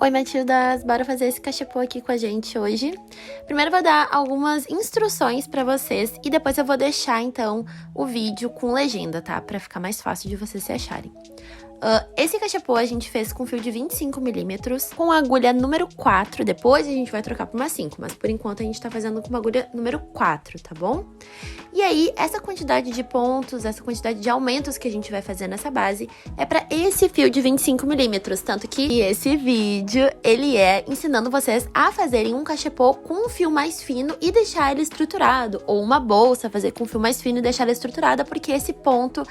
Oi, Matildas! Bora fazer esse cachepô aqui com a gente hoje. Primeiro eu vou dar algumas instruções pra vocês e depois eu vou deixar, então, o vídeo com legenda, tá? Pra ficar mais fácil de vocês se acharem. Esse cachepô a gente fez com fio de 25mm, com a agulha número 4, depois a gente vai trocar por uma 5, mas por enquanto a gente tá fazendo com uma agulha número 4, tá bom? E aí, essa quantidade de pontos, essa quantidade de aumentos que a gente vai fazer nessa base é pra esse fio de 25mm, tanto que esse vídeo, ele é ensinando vocês a fazerem um cachepô com um fio mais fino e deixar ele estruturado, ou uma bolsa fazer com um fio mais fino e deixar ela estruturada, porque esse ponto,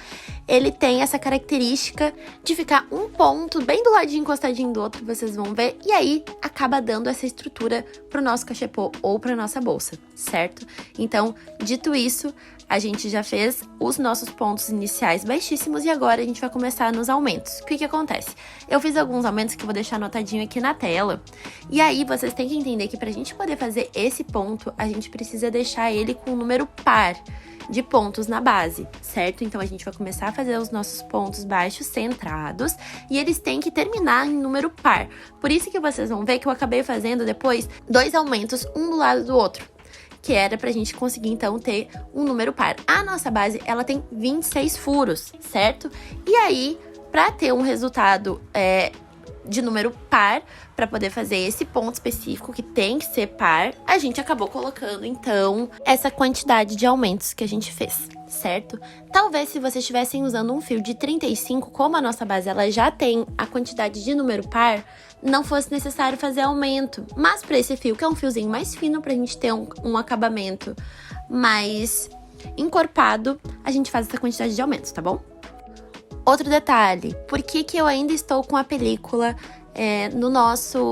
ele tem essa característica de ficar um ponto bem do ladinho encostadinho do outro, vocês vão ver, e aí acaba dando essa estrutura pro nosso cachepô ou pra nossa bolsa, certo? Então, dito isso, a gente já fez os nossos pontos iniciais baixíssimos e agora a gente vai começar nos aumentos. O que acontece? Eu fiz alguns aumentos que eu vou deixar anotadinho aqui na tela, e aí vocês têm que entender que pra gente poder fazer esse ponto, a gente precisa deixar ele com um número par de pontos na base, certo? Então, a gente vai começar a fazer os nossos pontos baixos centrados e eles têm que terminar em número par. Por isso que vocês vão ver que eu acabei fazendo depois 2 aumentos, um do lado do outro, que era pra gente conseguir, então, ter um número par. A nossa base, ela tem 26 furos, certo? E aí, pra ter um resultado de número par, para poder fazer esse ponto específico que tem que ser par, a gente acabou colocando, então, essa quantidade de aumentos que a gente fez, certo? Talvez se vocês estivessem usando um fio de 35, como a nossa base ela já tem a quantidade de número par, não fosse necessário fazer aumento. Mas para esse fio, que é um fiozinho mais fino, pra gente ter um acabamento mais encorpado, a gente faz essa quantidade de aumentos, tá bom? Outro detalhe, por que eu ainda estou com a película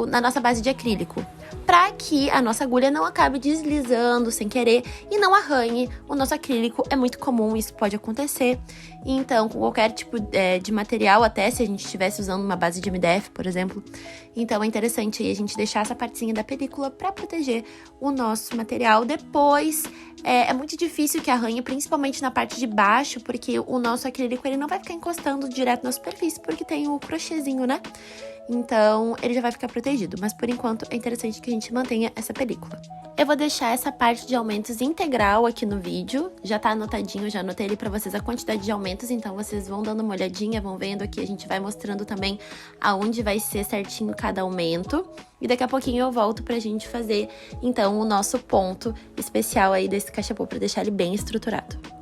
na nossa base de acrílico? Para que a nossa agulha não acabe deslizando sem querer e não arranhe o nosso acrílico. É muito comum, isso pode acontecer. Então, com qualquer tipo de material, até se a gente estivesse usando uma base de MDF, por exemplo. Então, é interessante aí a gente deixar essa partezinha da película para proteger o nosso material. Depois, é muito difícil que arranhe, principalmente na parte de baixo, porque o nosso acrílico ele não vai ficar encostando direto na superfície, porque tem o crochêzinho, né? Então, ele já vai ficar protegido, mas por enquanto é interessante que a gente mantenha essa película. Eu vou deixar essa parte de aumentos integral aqui no vídeo, já tá anotadinho, já anotei ali pra vocês a quantidade de aumentos, então vocês vão dando uma olhadinha, vão vendo aqui, a gente vai mostrando também aonde vai ser certinho cada aumento. E daqui a pouquinho eu volto pra gente fazer, então, o nosso ponto especial aí desse cachepô, pra deixar ele bem estruturado.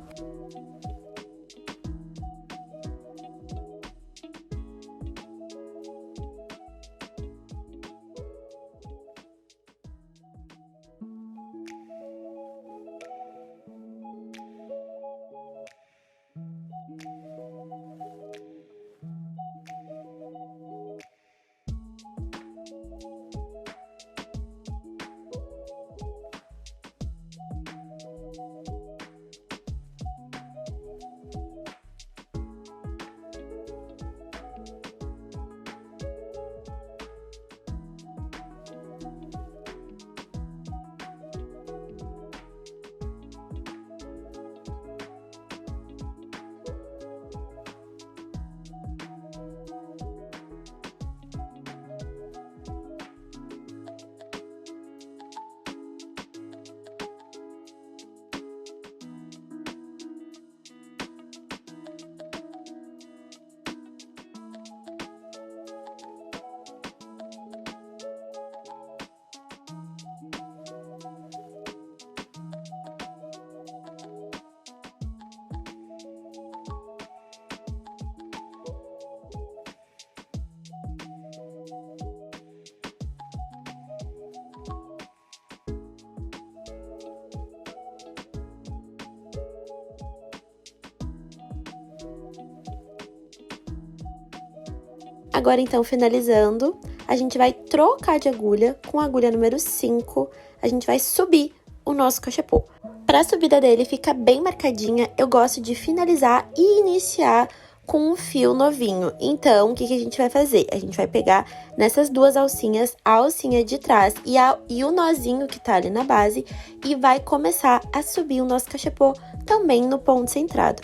Agora, então, finalizando, a gente vai trocar de agulha com a agulha número 5, a gente vai subir o nosso cachepô. Para a subida dele ficar bem marcadinha, eu gosto de finalizar e iniciar com um fio novinho. Então, o que a gente vai fazer? A gente vai pegar nessas duas alcinhas, a alcinha de trás e o nozinho que tá ali na base, e vai começar a subir o nosso cachepô também no ponto centrado.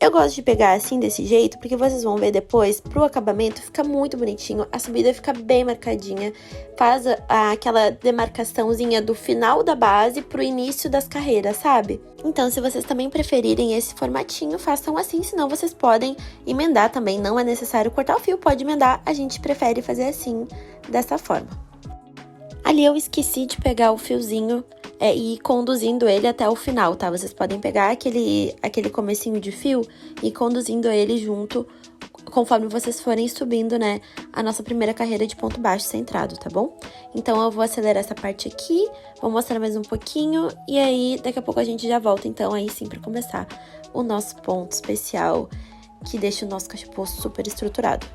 Eu gosto de pegar assim, desse jeito, porque vocês vão ver depois, pro acabamento fica muito bonitinho, a subida fica bem marcadinha, faz aquela demarcaçãozinha do final da base pro início das carreiras, sabe? Então, se vocês também preferirem esse formatinho, façam assim, senão vocês podem emendar também, não é necessário cortar o fio, pode emendar, a gente prefere fazer assim, dessa forma. Ali eu esqueci de pegar o fiozinho e ir conduzindo ele até o final, tá? Vocês podem pegar aquele comecinho de fio e ir conduzindo ele junto, conforme vocês forem subindo, né, a nossa primeira carreira de ponto baixo centrado, tá bom? Então, eu vou acelerar essa parte aqui, vou mostrar mais um pouquinho, e aí, daqui a pouco a gente já volta, então, aí sim, pra começar o nosso ponto especial, que deixa o nosso cachepô super estruturado.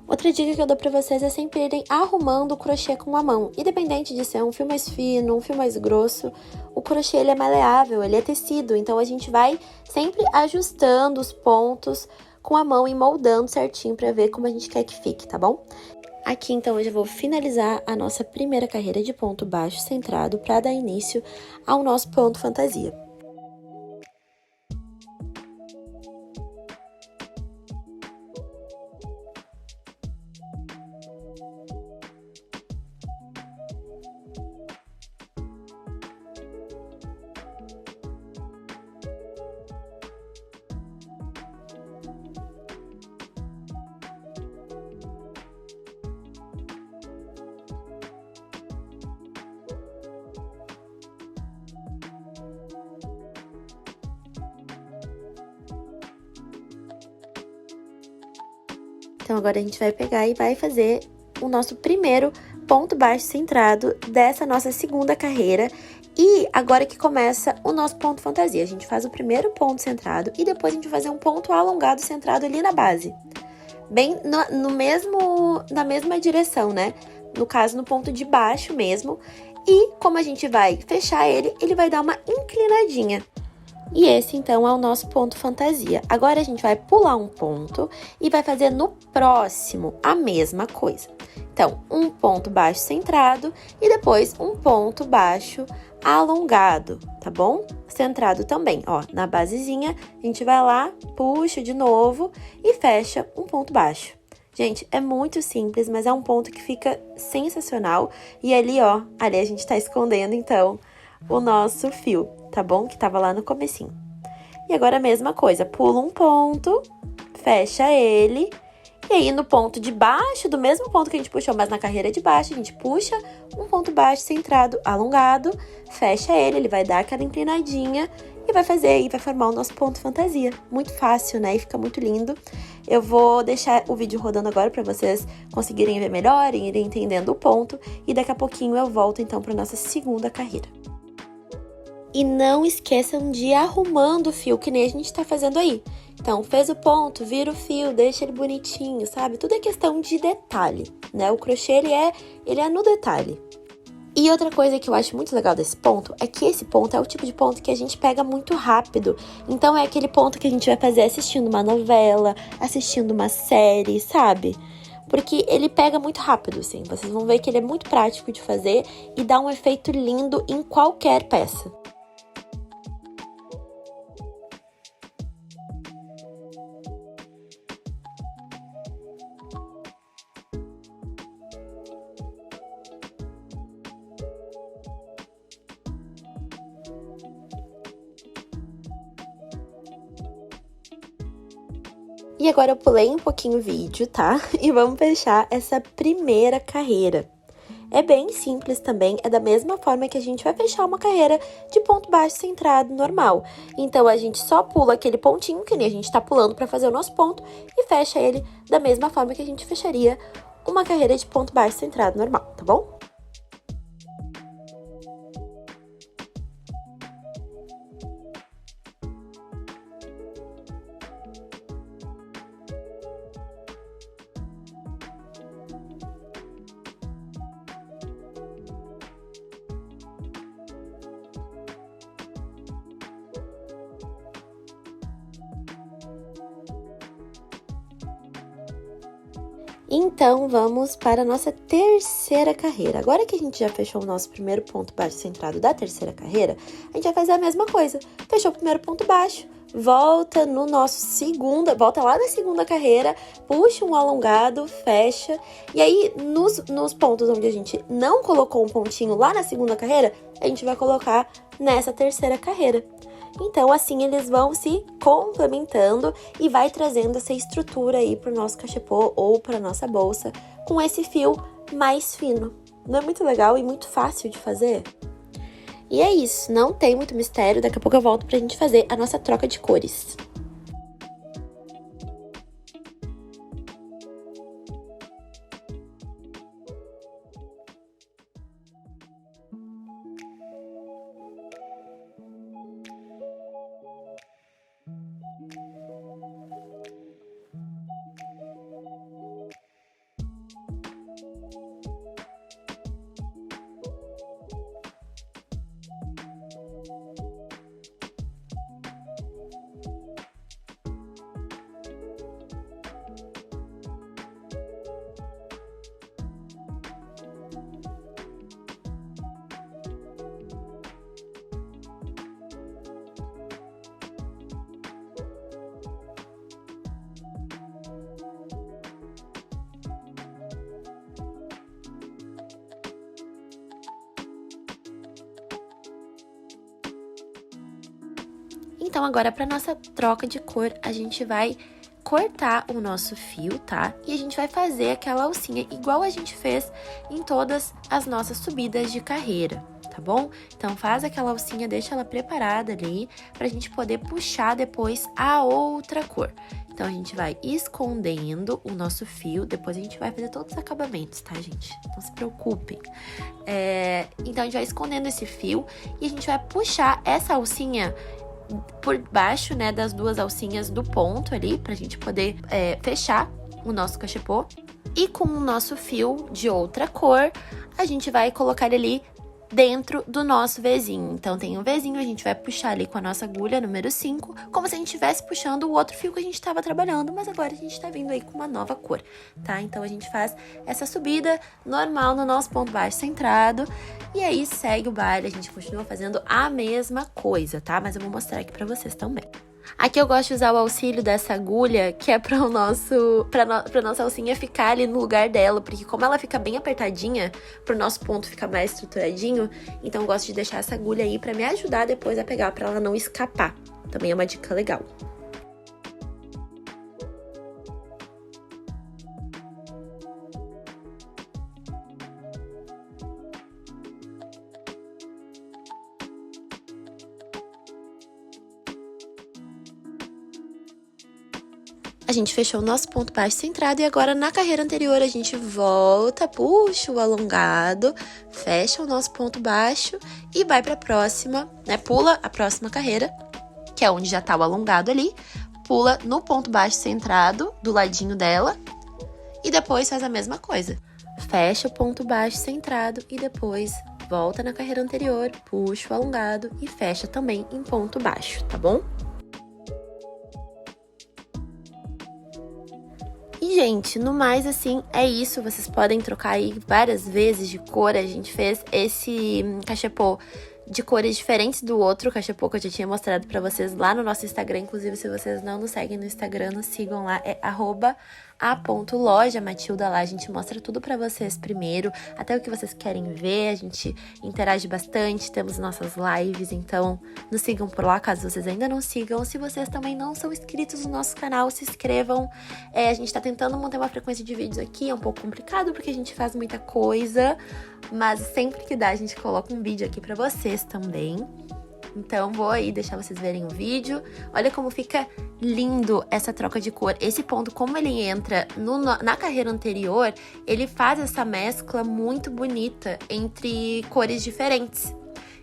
Outra dica que eu dou pra vocês é sempre irem arrumando o crochê com a mão. Independente de ser um fio mais fino, um fio mais grosso, o crochê ele é maleável, ele é tecido. Então, a gente vai sempre ajustando os pontos com a mão e moldando certinho pra ver como a gente quer que fique, tá bom? Aqui, então, eu já vou finalizar a nossa primeira carreira de ponto baixo centrado pra dar início ao nosso ponto fantasia. Então, agora a gente vai pegar e vai fazer o nosso primeiro ponto baixo centrado dessa nossa segunda carreira. E agora que começa o nosso ponto fantasia. A gente faz o primeiro ponto centrado e depois a gente vai fazer um ponto alongado centrado ali na base. Bem na mesma direção, né? No caso, no ponto de baixo mesmo. E como a gente vai fechar ele, ele vai dar uma inclinadinha. E esse, então, é o nosso ponto fantasia. Agora, a gente vai pular um ponto e vai fazer no próximo a mesma coisa. Então, um ponto baixo centrado e depois um ponto baixo alongado, tá bom? Centrado também, ó, na basezinha, a gente vai lá, puxa de novo e fecha um ponto baixo. Gente, é muito simples, mas é um ponto que fica sensacional. E ali, ó, ali a gente tá escondendo, então, o nosso fio, tá bom? Que tava lá no comecinho. E agora a mesma coisa, pula um ponto, fecha ele, e aí no ponto de baixo, do mesmo ponto que a gente puxou, mas na carreira de baixo, a gente puxa um ponto baixo centrado, alongado, fecha ele, ele vai dar aquela inclinadinha e vai fazer aí, vai formar o nosso ponto fantasia. Muito fácil, né? E fica muito lindo. Eu vou deixar o vídeo rodando agora para vocês conseguirem ver melhor e irem entendendo o ponto. E daqui a pouquinho eu volto então para nossa segunda carreira. E não esqueçam de ir arrumando o fio, que nem a gente tá fazendo aí. Então, fez o ponto, vira o fio, deixa ele bonitinho, sabe? Tudo é questão de detalhe, né? O crochê, ele é no detalhe. E outra coisa que eu acho muito legal desse ponto é que esse ponto é o tipo de ponto que a gente pega muito rápido. Então, é aquele ponto que a gente vai fazer assistindo uma novela, assistindo uma série, sabe? Porque ele pega muito rápido, assim. Vocês vão ver que ele é muito prático de fazer e dá um efeito lindo em qualquer peça. E agora eu pulei um pouquinho o vídeo, tá? E vamos fechar essa primeira carreira. É bem simples também, é da mesma forma que a gente vai fechar uma carreira de ponto baixo centrado normal. Então, a gente só pula aquele pontinho que nem a gente tá pulando pra fazer o nosso ponto e fecha ele da mesma forma que a gente fecharia uma carreira de ponto baixo centrado normal, tá bom? Então, vamos para a nossa terceira carreira. Agora que a gente já fechou o nosso primeiro ponto baixo centrado da terceira carreira, a gente vai fazer a mesma coisa. Fechou o primeiro ponto baixo, volta no nosso volta lá na segunda carreira, puxa um alongado, fecha. E aí, nos pontos onde a gente não colocou um pontinho lá na segunda carreira, a gente vai colocar nessa terceira carreira. Então, assim, eles vão se complementando e vai trazendo essa estrutura aí pro nosso cachepô ou pra nossa bolsa com esse fio mais fino. Não é muito legal e muito fácil de fazer? E é isso, não tem muito mistério, daqui a pouco eu volto pra gente fazer a nossa troca de cores. Então, agora, para nossa troca de cor, a gente vai cortar o nosso fio, tá? E a gente vai fazer aquela alcinha igual a gente fez em todas as nossas subidas de carreira, tá bom? Então, faz aquela alcinha, deixa ela preparada ali, pra gente poder puxar depois a outra cor. Então, a gente vai escondendo o nosso fio, depois a gente vai fazer todos os acabamentos, tá, gente? Não se preocupem. Então, a gente vai escondendo esse fio e a gente vai puxar essa alcinha por baixo, né, das duas alcinhas do ponto ali, pra gente poder fechar o nosso cachepô. E com o nosso fio de outra cor, a gente vai colocar ele ali dentro do nosso Vzinho. Então, tem um Vzinho, a gente vai puxar ali com a nossa agulha número 5, como se a gente estivesse puxando o outro fio que a gente estava trabalhando, mas agora a gente tá vindo aí com uma nova cor, tá? Então, a gente faz essa subida normal no nosso ponto baixo centrado, e aí segue o baile, a gente continua fazendo a mesma coisa, tá? Mas eu vou mostrar aqui pra vocês também. Aqui eu gosto de usar o auxílio dessa agulha, que é pra nossa alcinha ficar ali no lugar dela, porque como ela fica bem apertadinha, pro nosso ponto ficar mais estruturadinho, então eu gosto de deixar essa agulha aí pra me ajudar depois a pegar, pra ela não escapar. Também é uma dica legal. A gente fechou o nosso ponto baixo centrado e agora na carreira anterior a gente volta, puxa o alongado, fecha o nosso ponto baixo e vai pra próxima, né? Pula a próxima carreira, que é onde já tá o alongado ali, pula no ponto baixo centrado, do ladinho dela, e depois faz a mesma coisa. Fecha o ponto baixo centrado e depois volta na carreira anterior, puxa o alongado e fecha também em ponto baixo, tá bom? E, gente, no mais, assim, é isso. Vocês podem trocar aí várias vezes de cor. A gente fez esse cachepô de cores diferentes do outro cachepô que eu já tinha mostrado pra vocês lá no nosso Instagram. Inclusive, se vocês não nos seguem no Instagram, nos sigam lá. É @a.loja Matilda. Lá a gente mostra tudo pra vocês primeiro, até o que vocês querem ver. A gente interage bastante, temos nossas lives, então nos sigam por lá, caso vocês ainda não sigam. Se vocês também não são inscritos no nosso canal, se inscrevam. A gente tá tentando manter uma frequência de vídeos aqui, é um pouco complicado porque a gente faz muita coisa, mas sempre que dá a gente coloca um vídeo aqui pra vocês também. Então, vou aí deixar vocês verem o vídeo. Olha como fica lindo essa troca de cor. Esse ponto, como ele entra na carreira anterior, ele faz essa mescla muito bonita entre cores diferentes.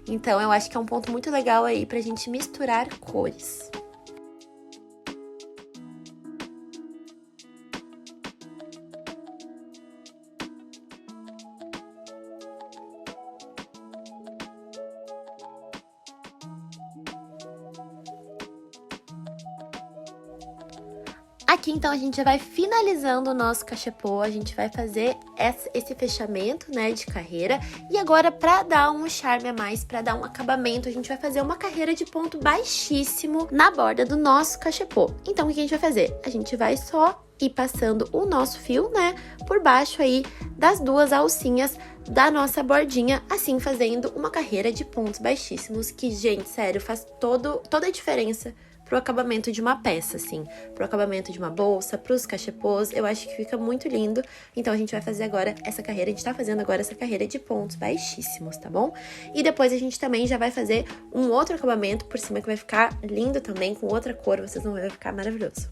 Então, eu acho que é um ponto muito legal aí pra gente misturar cores. Aqui, então, a gente já vai finalizando o nosso cachepô, a gente vai fazer esse fechamento, né, de carreira. E agora, pra dar um charme a mais, pra dar um acabamento, a gente vai fazer uma carreira de ponto baixíssimo na borda do nosso cachepô. Então, o que a gente vai fazer? A gente vai só ir passando o nosso fio, né, por baixo aí das duas alcinhas da nossa bordinha, assim fazendo uma carreira de pontos baixíssimos, que, gente, sério, faz toda a diferença pro acabamento de uma peça, assim, pro acabamento de uma bolsa, pros cachepôs, eu acho que fica muito lindo. Então, a gente vai fazer agora essa carreira, a gente tá fazendo agora essa carreira de pontos baixíssimos, tá bom? E depois a gente também já vai fazer um outro acabamento por cima que vai ficar lindo também, com outra cor, vocês vão ver, vai ficar maravilhoso.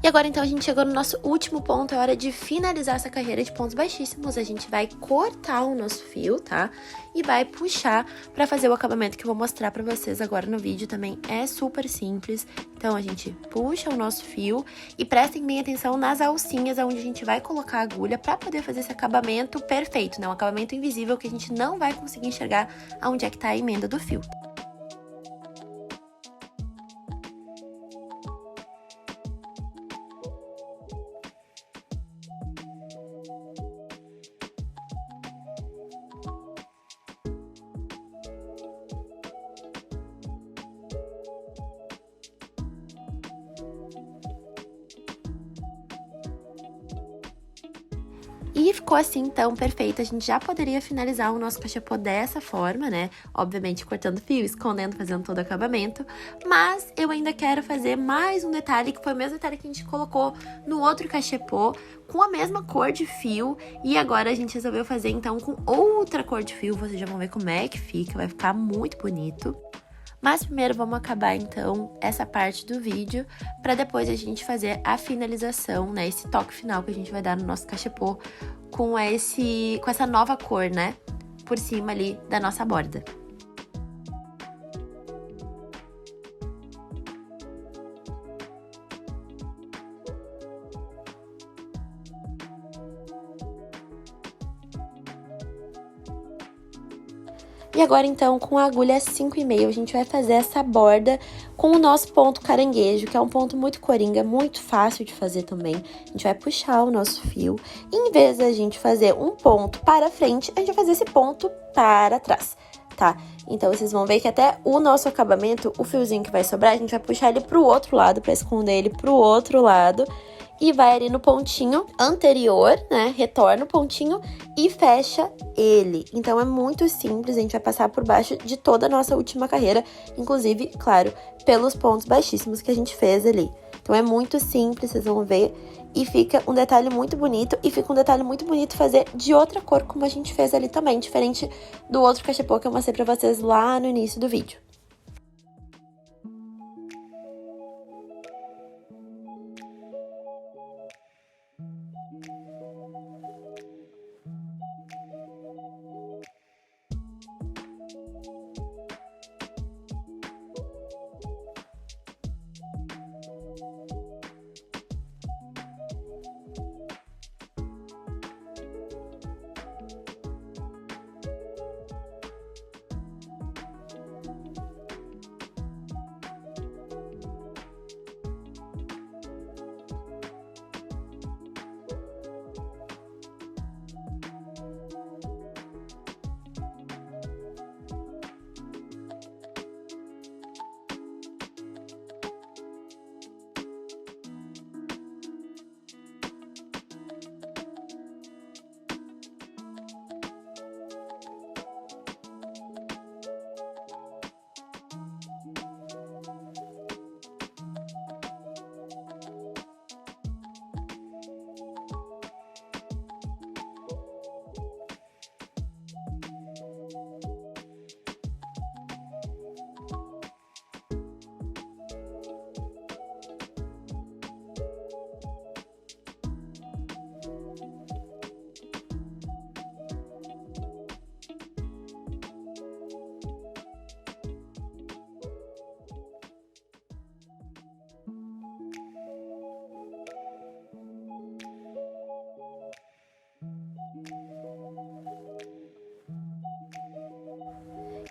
E agora, então, a gente chegou no nosso último ponto, é hora de finalizar essa carreira de pontos baixíssimos. A gente vai cortar o nosso fio, tá? E vai puxar pra fazer o acabamento que eu vou mostrar pra vocês agora no vídeo também. É super simples. Então, a gente puxa o nosso fio e prestem bem atenção nas alcinhas onde a gente vai colocar a agulha pra poder fazer esse acabamento perfeito, né? Um acabamento invisível que a gente não vai conseguir enxergar aonde é que tá a emenda do fio. E ficou assim, então, perfeito. A gente já poderia finalizar o nosso cachepô dessa forma, né? Obviamente cortando fio, escondendo, fazendo todo o acabamento. Mas eu ainda quero fazer mais um detalhe, que foi o mesmo detalhe que a gente colocou no outro cachepô, com a mesma cor de fio. E agora a gente resolveu fazer, então, com outra cor de fio. Vocês já vão ver como é que fica, vai ficar muito bonito. Mas primeiro vamos acabar, então, essa parte do vídeo, para depois a gente fazer a finalização, né? Esse toque final que a gente vai dar no nosso cachepô com essa nova cor, né? Por cima ali da nossa borda. E agora, então, com a agulha 5,5, a gente vai fazer essa borda com o nosso ponto caranguejo, que é um ponto muito coringa, muito fácil de fazer também. A gente vai puxar o nosso fio e, em vez da gente fazer um ponto para frente, a gente vai fazer esse ponto para trás, tá? Então, vocês vão ver que até o nosso acabamento, o fiozinho que vai sobrar, a gente vai puxar ele pro outro lado, para esconder ele pro outro lado. E vai ali no pontinho anterior, né? Retorna o pontinho e fecha ele. Então, é muito simples, a gente vai passar por baixo de toda a nossa última carreira, inclusive, claro, pelos pontos baixíssimos que a gente fez ali. Então, é muito simples, vocês vão ver. E fica um detalhe muito bonito, e fica um detalhe muito bonito fazer de outra cor, como a gente fez ali também, diferente do outro cachepô que eu mostrei pra vocês lá no início do vídeo.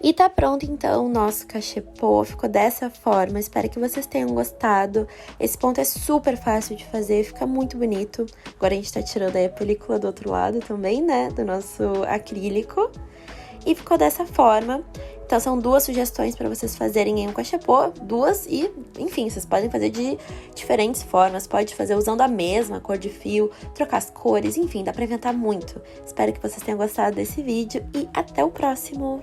E tá pronto então o nosso cachepô, ficou dessa forma, espero que vocês tenham gostado. Esse ponto é super fácil de fazer, fica muito bonito. Agora a gente tá tirando aí a película do outro lado também, né, do nosso acrílico. E ficou dessa forma. Então são 2 sugestões para vocês fazerem em um cachepô, 2 e, enfim, vocês podem fazer de diferentes formas, pode fazer usando a mesma cor de fio, trocar as cores, enfim, dá para inventar muito. Espero que vocês tenham gostado desse vídeo e até o próximo!